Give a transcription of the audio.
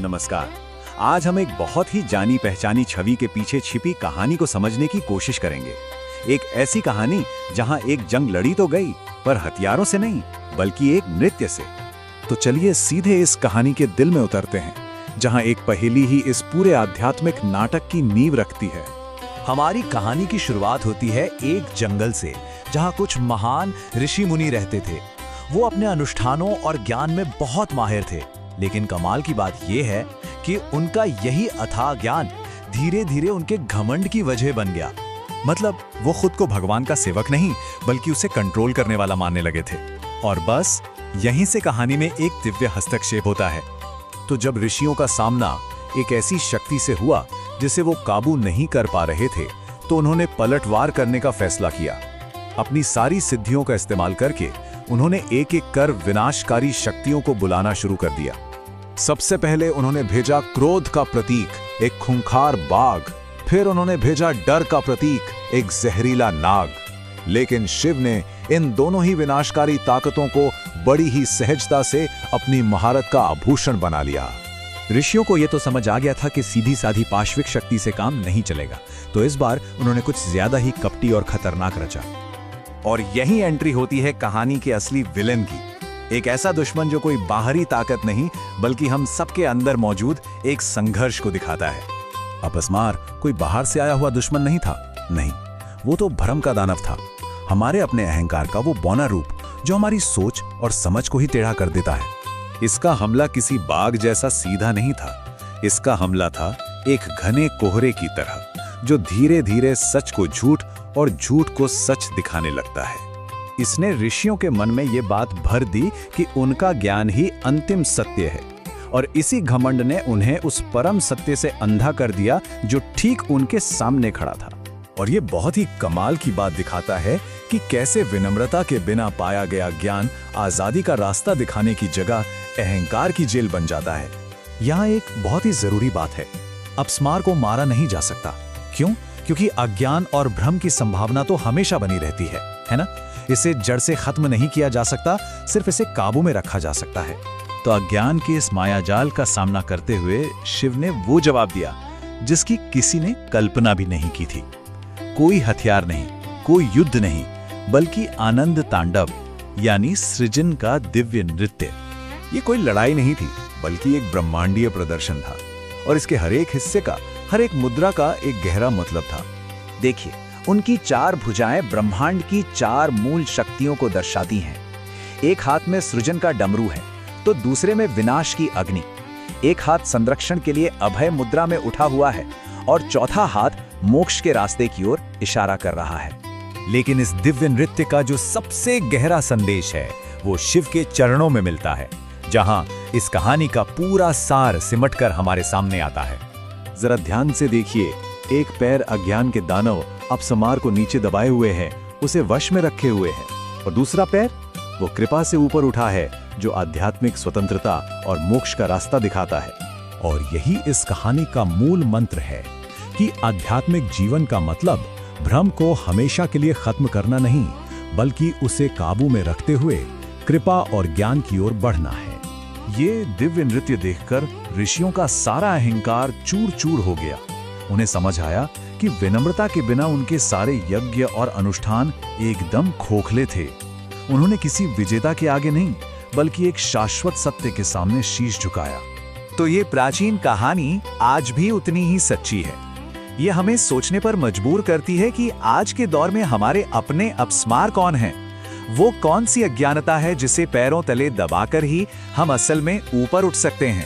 नमस्कार। आज हम एक बहुत ही जानी पहचानी छवि के पीछे छिपी कहानी को समझने की कोशिश करेंगे। एक ऐसी कहानी जहां एक जंग लड़ी तो गई, पर हथियारों से नहीं बल्कि एक नृत्य से। तो चलिए सीधे इस कहानी के दिल में उतरते हैं, जहां एक पहेली ही इस पूरे आध्यात्मिक नाटक की नींव रखती है। हमारी कहानी की शुरुआत होती है एक जंगल से, जहां कुछ महान ऋषि मुनि रहते थे। वो अपने अनुष्ठानों और ज्ञान में बहुत माहिर थे, लेकिन कमाल की बात यह है कि उनका यही अथाह ज्ञान धीरे धीरे उनके घमंड की वजह बन गया। मतलब वो खुद को भगवान का सेवक नहीं बल्कि उसे कंट्रोल करने वाला मानने लगे थे। और बस यहीं से कहानी में एक दिव्य हस्तक्षेप होता है। तो जब ऋषियों का सामना एक ऐसी शक्ति से हुआ जिसे वो काबू नहीं कर पा रहे थे, तो उन्होंने पलटवार करने का फैसला किया। अपनी सारी सिद्धियों का इस्तेमाल करके उन्होंने एक एक कर विनाशकारी शक्तियों को बुलाना शुरू कर दिया। सबसे पहले उन्होंने भेजा क्रोध का प्रतीक, एक खूंखार बाघ। फिर उन्होंने भेजा डर का प्रतीक, एक जहरीला नाग। लेकिन शिव ने इन दोनों ही विनाशकारी ताकतों को बड़ी ही सहजता से अपनी महारत का आभूषण बना लिया। ऋषियों को यह तो समझ आ गया था कि सीधी साधी पाश्विक शक्ति से काम नहीं चलेगा, तो इस बार उन्होंने कुछ ज्यादा ही कपटी और खतरनाक रचा। और यही एंट्री होती है कहानी के असली विलेन की। एक ऐसा दुश्मन जो कोई बाहरी ताकत नहीं बल्कि हम सबके अंदर मौजूद एक संघर्ष को दिखाता है। अपस्मार कोई बाहर से आया हुआ दुश्मन नहीं था, नहीं, वो तो भ्रम का दानव था। हमारे अपने अहंकार का वो बौना रूप जो हमारी सोच और समझ को ही टेढ़ा कर देता है। इसका हमला किसी बाघ जैसा सीधा नहीं था। इसका हमला था एक घने कोहरे की तरह, जो धीरे धीरे सच को झूठ और झूठ को सच दिखाने लगता है। इसने ऋषियों के मन में ये बात भर दी कि उनका ज्ञान ही अंतिम सत्य है, और इसी घमंड ने उन्हें उस परम सत्य से अंधा कर दिया जो ठीक उनके सामने खड़ा था। और ये बहुत ही कमाल की बात दिखाता है कि कैसे विनम्रता के बिना पाया गया ज्ञान आजादी का रास्ता दिखाने की जगह अहंकार की जेल बन जाता है। यहाँ एक बहुत ही जरूरी बात है, अपस्मार को मारा नहीं जा सकता। क्यों? क्योंकि अज्ञान और भ्रम की संभावना तो हमेशा बनी रहती है ना? इसे जड़ से खत्म नहीं किया जा सकता, सिर्फ इसे काबू में रखा जा सकता है। तो अज्ञान के इस मायाजाल का सामना करते हुए शिव ने वो जवाब दिया जिसकी किसी ने कल्पना भी नहीं की थी। कोई हथियार नहीं, कोई युद्ध नहीं, बल्कि आनंद तांडव, यानी सृजन का दिव्य नृत्य। ये कोई लड़ाई नहीं थी बल्कि एक ब्रह्मांडीय प्रदर्शन था, और इसके हर एक हिस्से का, हर एक मुद्रा का एक गहरा मतलब था। देखिए, उनकी चार भुजाएं ब्रह्मांड की चार मूल शक्तियों को दर्शाती हैं। एक हाथ में सृजन का डमरू है, तो दूसरे में विनाश की अग्नि। एक हाथ संरक्षण के लिए अभय मुद्रा में उठा हुआ है, और चौथा हाथ मोक्ष के रास्ते की ओर इशारा कर रहा है। लेकिन इस दिव्य नृत्य का जो सबसे गहरा संदेश है, वो शिव के चरणों में मिलता है, जहां इस कहानी का पूरा सार सिमटकर हमारे सामने आता है। जरा ध्यान से देखिए, एक पैर अज्ञान के दानव अपस्मार को नीचे दबाए हुए है, उसे वश में रखे हुए है, और दूसरा पैर वो कृपा से ऊपर उठा है, जो आध्यात्मिक स्वतंत्रता और मोक्ष का रास्ता दिखाता है। और यही इस कहानी का मूल मंत्र है कि आध्यात्मिक जीवन का मतलब भ्रम को हमेशा के लिए खत्म करना नहीं, बल्कि उसे काबू में रखते हुए कृपा और ज्ञान की ओर बढ़ना है। ये दिव्य नृत्य देखकर ऋषियों का सारा अहंकार चूर चूर हो गया। उन्हें समझ आया कि विनम्रता के बिना उनके सारे यज्ञ और अनुष्ठान एकदम खोखले थे। उन्होंने किसी विजेता के आगे नहीं बल्कि एक शाश्वत सत्य के सामने शीश झुकाया। तो ये प्राचीन कहानी आज भी उतनी ही सच्ची है। ये हमें सोचने पर मजबूर करती है कि आज के दौर में हमारे अपने अपस्मार कौन हैं? वो कौन सी अज्ञानता है जिसे पैरों तले दबाकर ही हम असल में ऊपर उठ सकते हैं?